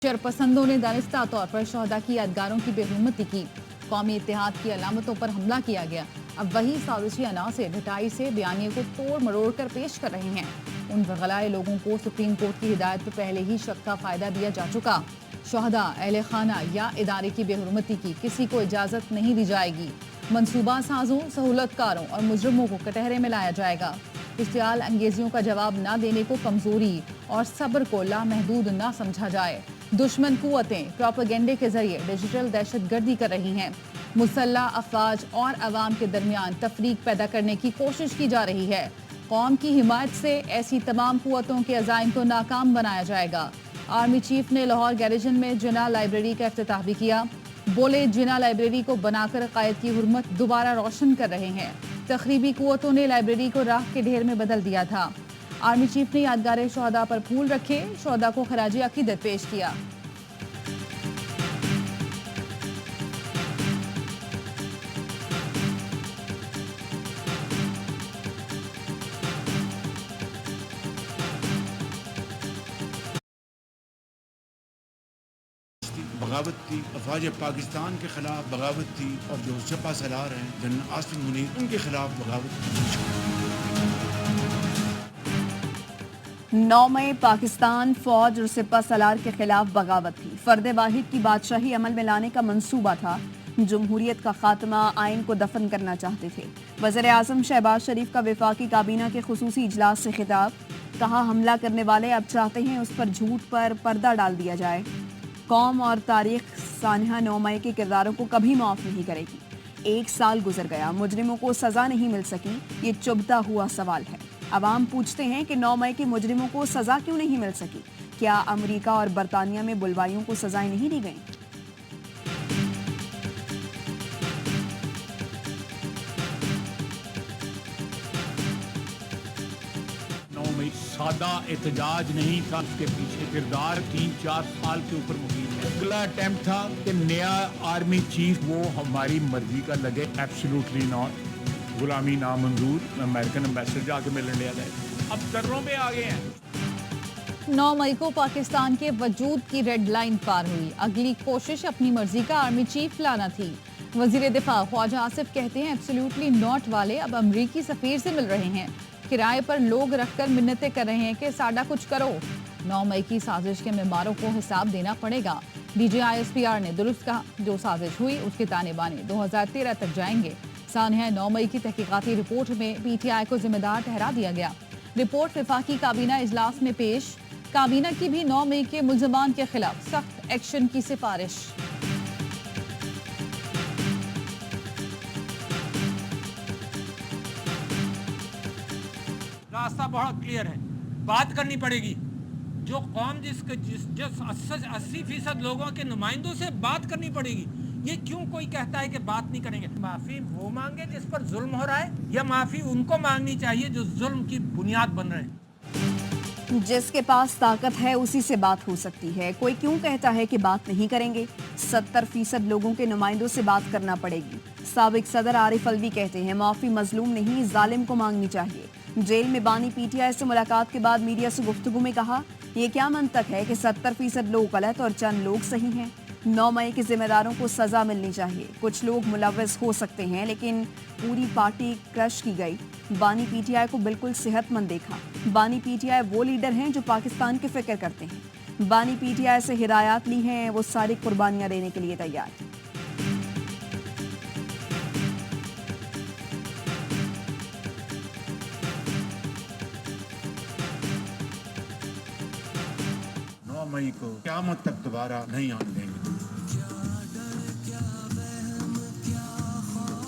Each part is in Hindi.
शरपसंदों ने दानिस्ता तौर पर शहदा की यादगारों की बेहुरमती की। कौमी इत्तेहाद की अलामतों पर हमला किया गया। अब वही साजिशी अनासर ढिठाई से बयानिए को तोड़ मरोड़ कर पेश कर रहे हैं। उन वगलाए लोगों को सुप्रीम कोर्ट की हिदायत पर पहले ही शक का फायदा दिया जा चुका। शहदा, अहले खाना या इदारे की बेहुरमती की किसी को इजाजत नहीं दी जाएगी। मनसूबा साजों, सहूलतकारों और मुजरिमों को कटहरे में लाया जाएगा। इश्तियाल अंगेजियों का जवाब न देने को कमजोरी और सब्र को लामहदूद न समझा जाए। दुश्मन कुव्वतें प्रोपेगेंडे के जरिए डिजिटल दहशतगर्दी कर रही हैं। मुसल्लह अफवाज और अवाम के दरमियान तफरीक पैदा करने की कोशिश की जा रही है। कौम की हिमायत से ऐसी तमाम कुव्वतों के अज़ाइम को नाकाम बनाया जाएगा। आर्मी चीफ ने लाहौर गैरिजन में जिना लाइब्रेरी का इफ्तिताह भी किया। बोले, जिना लाइब्रेरी को बनाकर कायद की हुर्मत दोबारा रोशन कर रहे हैं। तखरीबी कुव्वतों ने लाइब्रेरी को राख के ढेर में बदल दिया था। आर्मी चीफ ने यादगार शहदा पर फूल रखे, शहदा को खराजी अकीदत पेश किया। बगावत थी, अफवाज पाकिस्तान के खिलाफ बगावत थी, और जो सपा सलार हैं जनरल आसिम मुनीर, उनके खिलाफ बगावत थी। 9 मई पाकिस्तान फौज और सिपा सलार के खिलाफ बगावत थी। फर्द वाहिद की बादशाही अमल में लाने का मंसूबा था। जमहूरियत का खात्मा, आइन को दफन करना चाहते थे। वज़ीर आज़म शहबाज शरीफ का वफाकी काबीना के खुसूसी इजलास से खिताब। कहा, हमला करने वाले अब चाहते हैं उस पर झूठ पर पर्दा डाल दिया जाए। कौम और तारीख सानहा 9 मई के किरदारों को कभी माफ़ नहीं करेगी। 1 साल गुजर गया, मुजरिमों को सज़ा नहीं मिल सकी। ये चुभता हुआ सवाल है। अवाम पूछते हैं कि 9 मई के मुजरिमों को सज़ा क्यों नहीं मिल सकी? क्या अमेरिका और बरतानिया में बुलवाइयों को सज़ाएं नहीं दी गईं? सादा एहतजाज नहीं था, उसके पीछे किरदार 3-4 साल के ऊपर मुहिम है। अगला अटेम्प्ट था कि नया आर्मी चीफ वो हमारी मर्जी का लगे, एब्सोल्युटली नॉट। गुलामी नामंजूर, अमेरिकन एम्बेसडर जाके मिलने लिया जाए। अब दर्रों पे आ गए हैं। 9 मई को पाकिस्तान के वजूद की रेड लाइन पार हुई। अगली कोशिश अपनी मर्जी का आर्मी चीफ लाना थी। वजीर दिफा ख्वाजा आसिफ कहते हैं, एब्सोल्युटली नॉट वाले अब अमरीकी सफीर से मिल रहे हैं। किराए पर लोग रखकर मिन्नतें कर रहे हैं कि साडा कुछ करो। 9 मई की साजिश के मेमारों को हिसाब देना पड़ेगा। DGISPR ने दुरुस्त कहा, जो साजिश हुई उसके ताने बाने 2013 तक जाएंगे। सानहा 9 मई की तहकीकाती रिपोर्ट में PTI को जिम्मेदार ठहरा दिया गया। रिपोर्ट वफाकी काबीना इजलास में पेश। काबीना की भी 9 मई के मुल्ज़मान के खिलाफ सख्त एक्शन की सिफारिश। रास्ता बहुत क्लियर है, बात करनी पड़ेगी। जो कौम जो 80% लोगों के नुमाइंदों से बात करनी पड़ेगी। ये क्यों कोई कहता है कि बात नहीं करेंगे? माफी वो मांगे जिस पर जुल्म हो रहा है, या माफी उनको मांगनी चाहिए जो जुल्म की बुनियाद बन रहे हैं? जिसके पास ताकत है उसी से बात हो सकती है। कोई क्यों कहता है कि बात नहीं करेंगे? 70% लोगों के नुमाइंदों से बात करना पड़ेगी। साबिक सदर आरिफ अलवी कहते हैं, माफी मजलूम नहीं जालिम को मांगनी चाहिए। जेल में बानी PTI से मुलाकात के बाद मीडिया से गुफ्तगू में कहा, यह क्या मंतक है कि 70% लोग गलत और चंद लोग सही हैं। 9 मई के जिम्मेदारों को सजा मिलनी चाहिए। कुछ लोग मुलव्वस हो सकते हैं, लेकिन पूरी पार्टी क्रश की गई। बानी PTI को बिल्कुल सेहतमंद देखा। बानी PTI वो लीडर हैं जो पाकिस्तान की फिक्र करते हैं। बानी PTI से हिदायत ली हैं, वो सारी कुर्बानियां देने के लिए तैयार हैं। मई को क़यामत तक दोबारा नहीं आने देंगे।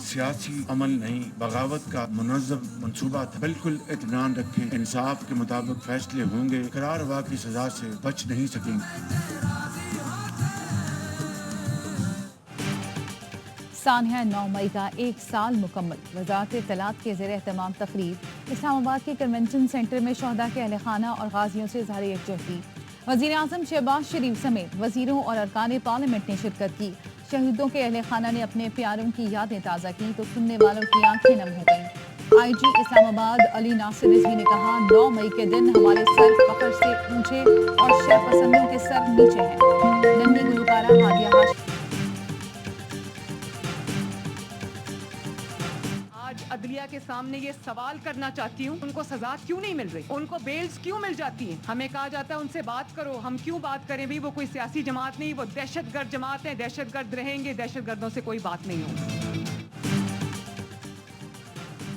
सियासी अमल नहीं, बगावत का मुनज़्ज़म मंसूबा था। बिल्कुल इत्मीनान रखें, इंसाफ के मुताबिक फैसले होंगे। करारवा की सजा से बच नहीं सकेंगे। सानहा 9 मई का 1 साल मुकम्मल। वज़ारत इत्तलात के ज़ेर एहतमाम तकरीब इस्लामाबाद के कन्वेंशन सेंटर में शहदा के अहले खाना और गाजियों से इज़हार यकजहती। वज़ीर आज़म शहबाज शरीफ समेत वज़ीरों और अरकान पार्लियामेंट ने शिरकत की। शहीदों के अहले खाना ने अपने प्यारों की यादें ताज़ा की तो सुनने वालों की आंखें नम हो गईं। IG इस्लामाबाद अली नासिर रिजवी ने कहा, 9 मई के दिन हमारे सर फख्र से ऊंचे और शरपसंदों के सर नीचे हैं। नन्ही गुलकारा हादिया हाशिमी। आज अदलिया के सामने ये सवाल करना चाहती हूँ, उनको सजा क्यों नहीं मिल रही, उनको बेल्स क्यों मिल जाती हैं? हमें कहा जाता है उनसे बात करो, हम क्यों बात करें भाई? वो कोई सियासी जमात नहीं, वो दहशतगर्द जमात है, दहशतगर्द रहेंगे, दहशतगर्दों से कोई बात नहीं होगी।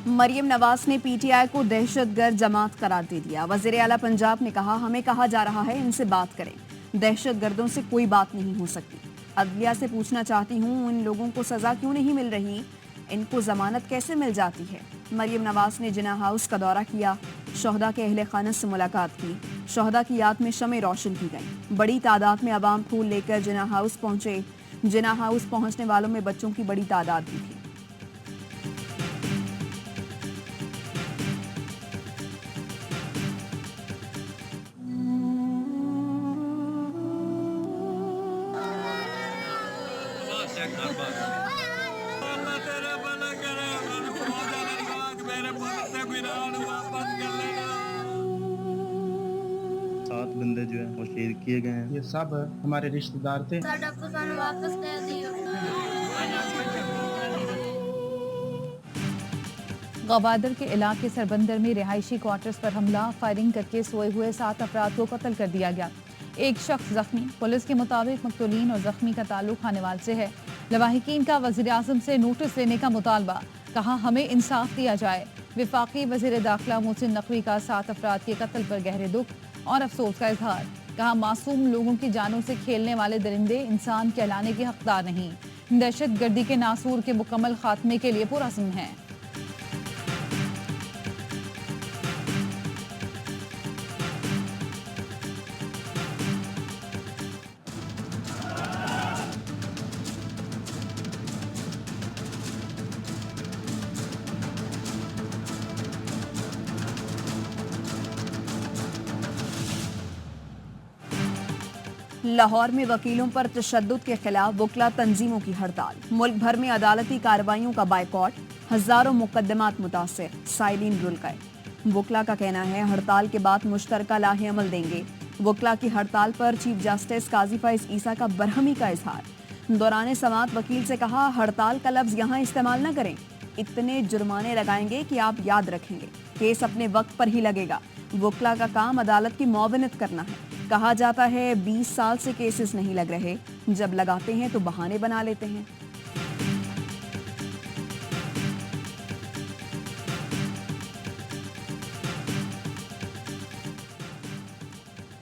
मरियम नवाज ने पीटीआई को दहशतगर्द जमात करार दे दिया। वजीर आला पंजाब ने कहा, हमें कहा जा रहा है इनसे बात करें, दहशतगर्दों से कोई बात नहीं हो सकती। अदलिया से पूछना चाहती हूँ, इन लोगों को सजा क्यों नहीं मिल रही, इनको जमानत कैसे मिल जाती है? मरियम नवाज ने जिना हाउस का दौरा किया, शोहदा के अहले खाना से मुलाकात की, शोहदा की याद में शमें रोशन की गई। बड़ी तादाद में अवाम फूल लेकर जिना हाउस पहुंचे। जिना हाउस पहुंचने वालों में बच्चों की बड़ी तादाद भी थी। सात बंदे जो है वो शहीद किए गए हैं। ये सब हमारे रिश्तेदार थे। वापस दे दियो। गवादर के इलाके सरबंदर में रिहायशी क्वार्टर्स पर हमला, फायरिंग करके सोए हुए 7 अफराद को कत्ल कर दिया गया। एक शख्स जख्मी। पुलिस के मुताबिक मकतूलीन और जख्मी का ताल्लुक खानेवाल से है। लवाहिकीन का वज़ीर आज़म से नोटिस लेने का मुतालबा, कहा हमें इंसाफ दिया जाए। विफाकी वज़ीर दाखिला मोहसिन नकवी का 7 अफराद के कत्ल पर गहरे दुख और अफसोस का इजहार, कहा मासूम लोगों की जानों से खेलने वाले दरिंदे इंसान कहलाने के हकदार नहीं। दहशत गर्दी के नासूर के मुकम्मल खात्मे के लिए पुरअज़्म है। लाहौर में वकीलों पर तशद्दुद के खिलाफ वकला तंजीमों की हड़ताल। मुल्क भर में अदालती कार्रवाइयों का बायकॉट, हजारों मुकदमात मुतासर, साइलिन रुल गए। वकला का कहना है हड़ताल के बाद मुश्तरका लाहे अमल देंगे। वकला की हड़ताल पर चीफ जस्टिस काजी फैज ईसा का बरहमी का इजहार। दौरान समाअत वकील से कहा, हड़ताल का लफ्ज यहाँ इस्तेमाल न करें, इतने जुर्माने लगाएंगे कि आप याद रखेंगे, केस अपने वक्त पर ही लगेगा। वकला का काम अदालत की मुआवनत करना है। कहा जाता है 20 साल से केसेस नहीं लग रहे, जब लगाते हैं तो बहाने बना लेते हैं।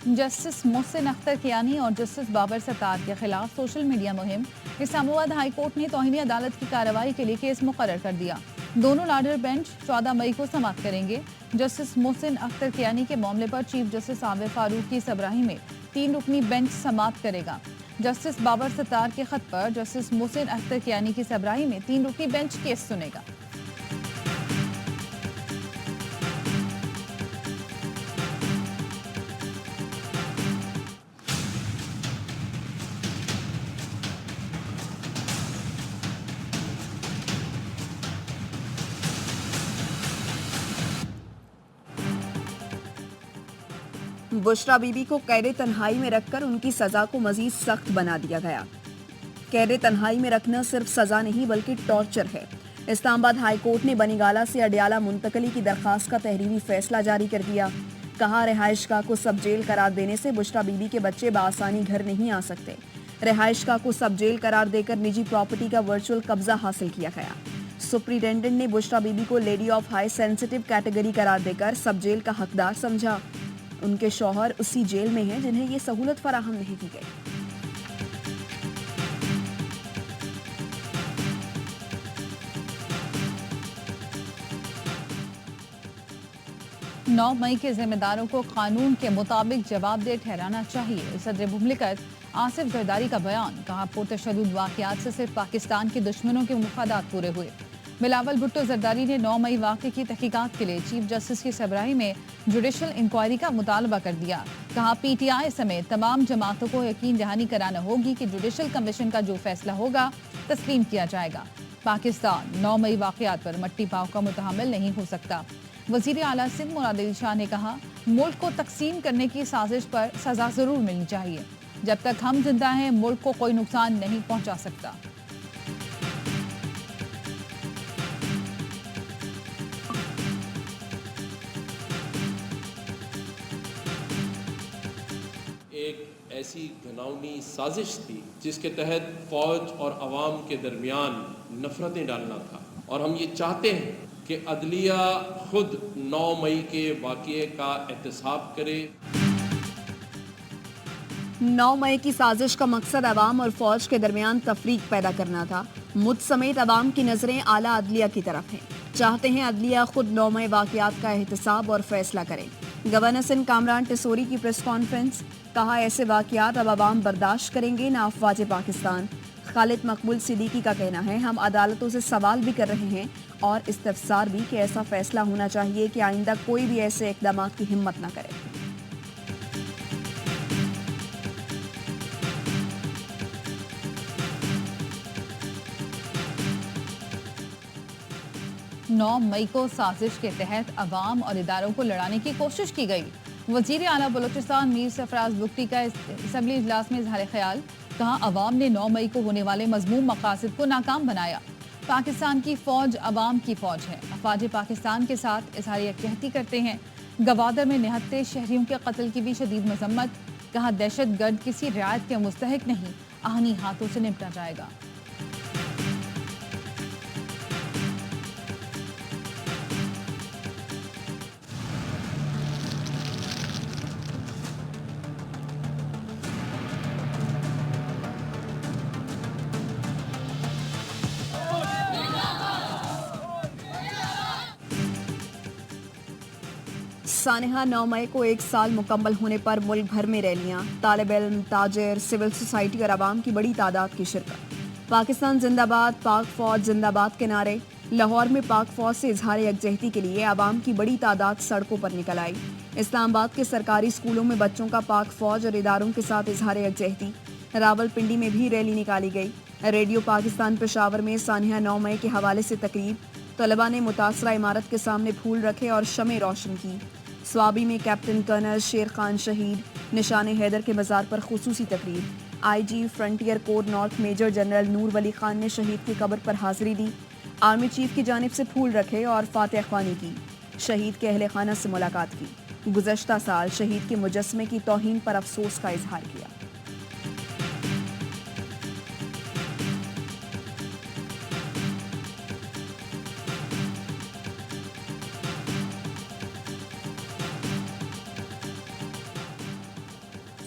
जस्टिस मोहसिन अख्तर कियानी और जस्टिस बाबर सत्तार के खिलाफ सोशल मीडिया मुहिम। इस्लामाबाद हाई कोर्ट ने तौहीनी अदालत की कार्रवाई के लिए केस मुकर्रर कर दिया। दोनों लाडर बेंच 14 मई को समाप्त करेंगे। जस्टिस मोहसिन अख्तर कियानी के मामले पर चीफ जस्टिस आबिद फारूक की सबराही में 3 रुकनी बेंच समाप्त करेगा। जस्टिस बाबर सत्तार के खत पर जस्टिस मोहसिन अख्तर कियानी की सबराही में 3 रुकनी बेंच केस सुनेगा। बुशरा बीबी को कैद तन्हाई में रखकर उनकी सजा को मजीद सख्त बना दिया गया। कैद तन्हाई में रखना सिर्फ सजा नहीं बल्कि टॉर्चर है। इस्लामाबाद हाई कोर्ट ने बनीगाला से अडियाला मुंतकली की दरखास्त का तहरीरी फैसला जारी कर दिया। कहा, रिहाइशगाह को सब जेल करार देने से बुशरा बीबी के बच्चे बआसानी घर नहीं आ सकते। रिहाइशगाह को सब जेल करार देकर निजी प्रॉपर्टी का वर्चुअल कब्जा हासिल किया गया। सुप्रिंटेंडेंट ने बुशरा बीबी को lady of high sensitive category करार देकर सब जेल का हकदार समझा। उनके शौहर उसी जेल में हैं जिन्हें ये सहूलत फराहम नहीं की गई। 9 मई के जिम्मेदारों को कानून के मुताबिक जवाबदेह ठहराना चाहिए। सदर मुमलिकत आसिफ जरदारी का बयान। कहा, पुरतशद्दुद वाक़यात से सिर्फ पाकिस्तान के दुश्मनों के मुफादात पूरे हुए। बिलावल भुट्टो जरदारी ने 9 मई वाक़े की तहकीकात के लिए चीफ जस्टिस की सबराही में जुडिशल इंक्वायरी का मुतालबा कर दिया। कहा, PTI समेत तमाम जमातों को यकीन दहानी कराना होगी कि जुडिशल कमीशन का जो फैसला होगा तस्लीम किया जाएगा। पाकिस्तान 9 मई वाक़यात पर मट्टी पाव का मुतहम्मिल नहीं हो सकता। वज़ीर आला सिंध मुराद अली शाह ने कहा, मुल्क को तकसीम करने की साजिश पर सजा जरूर मिलनी चाहिए। जब तक हम जिंदा हैं मुल्क को कोई नुकसान नहीं पहुंचा सकता। एक ऐसी घिनौनी साजिश थी जिसके तहत फौज और अवाम के दरमियान नफरतें डालना था, और हम ये चाहते हैं कि अदलिया खुद 9 मई के वाक़ये का एहतसाब करे। 9 मई की साजिश का मकसद अवाम और फौज के दरमियान तफरीक पैदा करना था। मुझ समेत अवाम की नजरें आला अदलिया की तरफ हैं। चाहते हैं अदलिया खुद 9 मई वाक़यात का एहतसाब और फैसला करे। गवर्नर सिंध कामरान टिसोरी की प्रेस कॉन्फ्रेंस, कहा ऐसे वाक़यात अब अवाम बर्दाश्त करेंगे ना अफवाज पाकिस्तान। खालिद मकबूल सिद्दीकी का कहना है हम अदालतों से सवाल भी कर रहे हैं और इस्तफसार भी कि ऐसा फैसला होना चाहिए कि आइंदा कोई भी ऐसे इक़दाम की हिम्मत न करे। नौ मई को साजिश के तहत अवाम और इदारों को लड़ाने की कोशिश की गई। वजीर आला बलोचिस्तान मीर सरफराज बुगटी का असम्बली इजलास में इजहार ख्याल, कहा अवाम ने 9 मई को होने वाले मजमूम मकासद को नाकाम बनाया। पाकिस्तान की फौज अवाम की फौज है। अफवाज पाकिस्तान के साथ इजहार यकजहती करते हैं। गवादर में निहत्ते शहरियों के कत्ल की भी शदीद मजम्मत, कहा दहशत गर्द किसी रियायत के मुस्तहिक नहीं, आहनी हाथों से निपटा जाएगा। सानिहा 9 मई को 1 साल मुकम्मल होने पर मुल्क भर में रैलियां, तालिब इल्म, ताजिर, सिविल सोसाइटी और आवाम की बड़ी तादाद की शिरकत। पाकिस्तान जिंदाबाद, पाक फौज जिंदाबाद के नारे। लाहौर में पाक फौज से इजहार यकजहती के लिए आवाम की बड़ी तादाद सड़कों पर निकल आई। इस्लामाबाद के सरकारी स्कूलों में बच्चों का पाक फौज और इदारों के साथ इजहार यकजहती। रावलपिंडी में भी रैली निकाली गई। रेडियो पाकिस्तान पेशावर में सानिहा 9 मई के हवाले से तकरीब, तलबा ने मुतासरा इमारत के सामने फूल रखे और शमें रोशन की। स्वाबी में कैप्टन कर्नल शेर खान शहीद, निशान हैदर के मज़ार पर खुसूसी तकरीब। IG frontier corps north major general Noor Wali Khan ने शहीद की कब्र पर हाजिरी दी। आर्मी चीफ की जानिब से फूल रखे और फातिहा ख्वानी की। शहीद के अहले खाना से मुलाकात की। गुज़श्ता साल शहीद के मुजस्समे की तौहीन पर अफसोस का इजहार किया।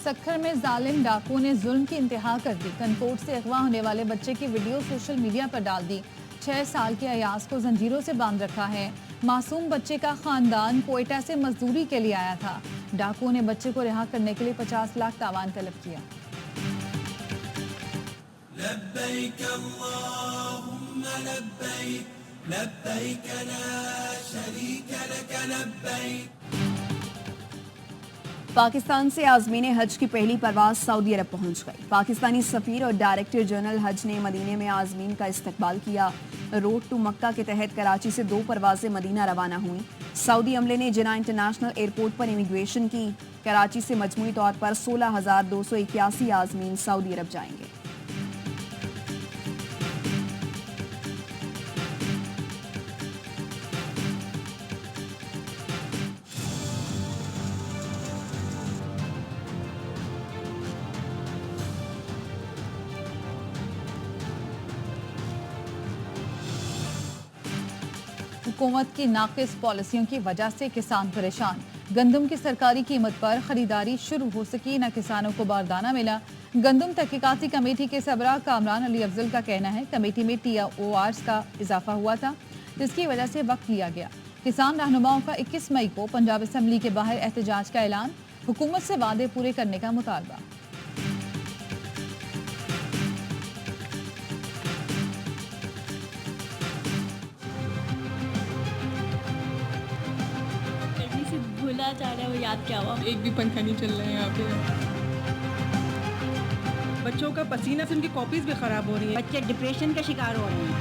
सक्खर में जालिम डाकुओं ने जुल्म की इंतहा कर दी। कनकोट से अगवा होने वाले बच्चे की वीडियो सोशल मीडिया पर डाल दी। 6 साल के अयाज को जंजीरों से बांध रखा है। मासूम बच्चे का खानदान कोयटा से मजदूरी के लिए आया था। डाकुओं ने बच्चे को रिहा करने के लिए 50 लाख तावान तलब किया। लब्बैक अल्लाहुम्मा लब्बैक, लब्बैक ला शरीक लक लब्बैक। पाकिस्तान से आज़मीन हज की पहली परवाज सऊदी अरब पहुंच गई। पाकिस्तानी सफीर और डायरेक्टर जनरल हज ने मदीने में आज़मीन का इस्तकबाल किया। रोड टू मक्का के तहत कराची से 2 परवाजें मदीना रवाना हुई। सऊदी अमले ने जिना इंटरनेशनल एयरपोर्ट पर इमिग्रेशन की। कराची से मजमूई तौर पर 16,281 आज़मीन सऊदी अरब जाएंगे। हुकूमत की नाकिस पॉलिसियों की वजह से किसान परेशान। गंदम की सरकारी कीमत पर खरीदारी शुरू हो सकी, न किसानों को बारदाना मिला। गंदम तहकीकाती कमेटी के सबरा कामरान अली अफजल का कहना है कमेटी में TORs का इजाफा हुआ था, जिसकी वजह से वक्त लिया गया। किसान रहनुमाओं का 21 मई को पंजाब असम्बली के बाहर एहतजाज का ऐलान, हुकूमत से वादे पूरे करने का मुतालबा। भूला जा रहा है वो याद क्या हुआ। एक भी पंखा नहीं चल रहा है यहाँ पे। बच्चों का पसीना से उनकी कॉपीज भी खराब हो रही है। बच्चे डिप्रेशन का शिकार हो रहे हैं।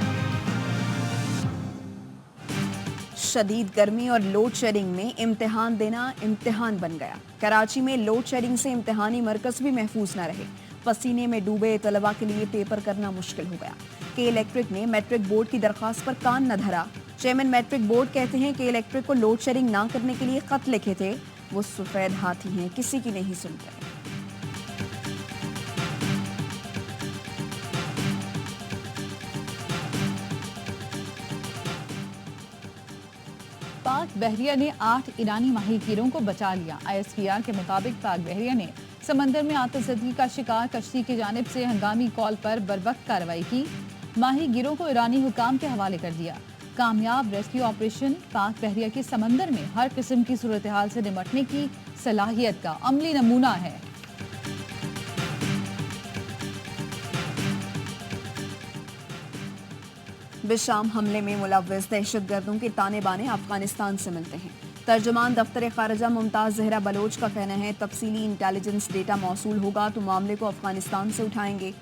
शदीद गर्मी और लोड शेडिंग में इम्तिहान देना इम्तिहान बन गया। कराची में लोड शेडिंग से इम्तिहानी मरकज भी महफूज न रहे। पसीने में डूबे तलबा के लिए पेपर करना मुश्किल हो गया। के इलेक्ट्रिक ने मैट्रिक बोर्ड की दरख्वास्त पर कान न धरा। चेयरमैन मैट्रिक बोर्ड कहते हैं कि इलेक्ट्रिक को लोड शेडिंग ना करने के लिए खत लिखे थे। वो सफेद हाथी हैं, किसी की नहीं सुनते। पाक बहरिया ने 8 ईरानी माहीगीरों को बचा लिया। ISPR के मुताबिक पाक बहरिया ने समंदर में आतशबाजी का शिकार कश्ती की जानिब से हंगामी कॉल पर बरवक्त कार्रवाई की। माहीगीरों को ईरानी हुकाम के हवाले कर दिया। कामयाब रेस्क्यू ऑपरेशन पाक बहरिया के समंदर में हर किस्म की सूरत हाल से निपटने की सलाहियत का अमली नमूना है। बिशाम हमले में मुलव्वस दहशतगर्दों के ताने बाने अफगानिस्तान से मिलते हैं। तर्जुमान दफ्तर खारजा मुमताज जहरा बलोच का कहना है तफसीली इंटेलिजेंस डेटा मौसूल होगा तो मामले को अफगानिस्तान से उठाएंगे।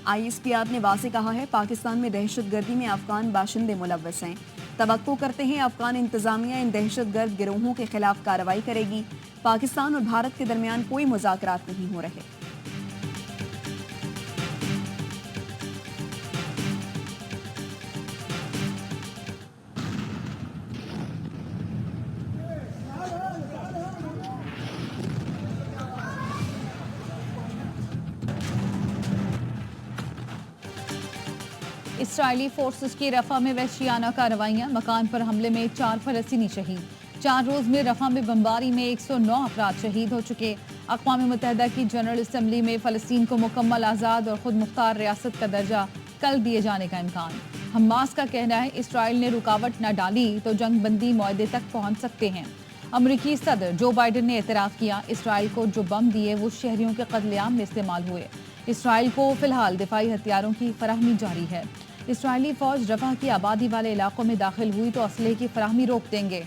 ISPR ने वाज़ेह कहा है पाकिस्तान में दहशतगर्दी में अफगान बाशिंदे मुलव्वस हैं। तवक्को करते हैं अफगान इंतजामिया इन दहशतगर्द गिरोहों के खिलाफ कार्रवाई करेगी। पाकिस्तान और भारत के दरमियान कोई मुज़ाकरात नहीं हो रहे। इसराइली फोर्सेस की रफा में वहशियाना कार्रवाइयां। मकान पर हमले में 4 फलस्तीनी शहीद। 4 रोज में रफा में बमबारी में 109 अफराद शहीद हो चुके। अक़वाम मुत्तहिदा की जनरल असम्बली में फ़लस्तीन को मुकम्मल आज़ाद और खुद मुख्तार रियासत का दर्जा कल दिए जाने का इम्कान। हमास का कहना है इसराइल ने रुकावट न डाली तो जंग बंदी मुआहदे तक पहुँच सकते हैं। अमरीकी सदर जो बाइडन ने एतराफ़ किया इसराइल को जो बम दिए वो शहरियों के कत्लेआम में इस्तेमाल हुए। इसराइल को फिलहाल दिफाई हथियारों की फराहमी जारी है। इसराइली फौज रफा की आबादी वाले इलाकों में दाखिल हुई तो असलहे की फराहमी रोक देंगे।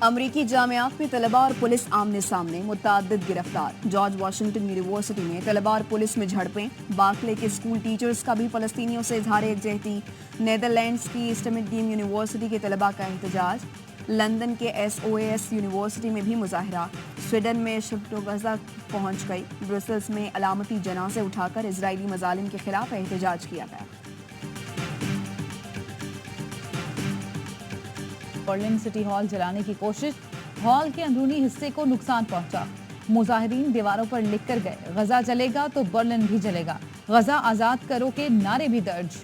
अमरीकी जामियात में तलबा और पुलिस आमने सामने, मुतअद्दिद गिरफ्तार। जॉर्ज वाशिंगटन यूनिवर्सिटी में तलबा और पुलिस में झड़पें। बार्कले के स्कूल टीचर्स का भी फ़लस्तीनियों से इजहार यकजहती। नीदरलैंड्स की ईस्टमिडीम यूनिवर्सिटी के तलबा का एहतजाज। लंदन के SOAS यूनिवर्सिटी में भी मुजाहरा। स्वीडन में शिफ्ट गजा पहुंच गई। ब्रुसेल्स में अलामती जनाजे उठाकर इजरायली मजालिम के खिलाफ एहतजाज किया गया। बर्लिन सिटी हॉल जलाने की कोशिश। हॉल के अंदरूनी हिस्से को नुकसान पहुंचा। मुजाहिरीन दीवारों पर लिख कर गए गजा जलेगा तो बर्लिन भी जलेगा। गजा आजाद करो के नारे भी दर्ज।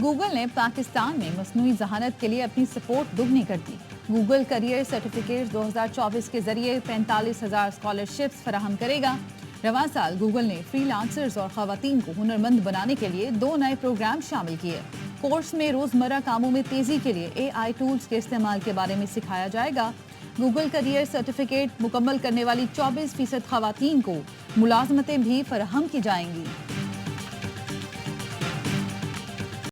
गूगल ने पाकिस्तान में मसनूई जहानत के लिए अपनी सपोर्ट दुगनी कर दी। गूगल करियर सर्टिफिकेट 2024 के जरिए 45,000 स्कॉलरशिप्स फराहम करेगा। रवां साल गूगल ने फ्रीलांसर्स और खवातीन को हुनरमंद बनाने के लिए 2 नए प्रोग्राम शामिल किए। कोर्स में रोजमर्रा कामों में तेजी के लिए AI टूल्स के इस्तेमाल के बारे में सिखाया जाएगा। गूगल करियर सर्टिफिकेट मुकम्मल करने वाली 24% खवातीन को मुलाजमतें भी फराहम की जाएंगी।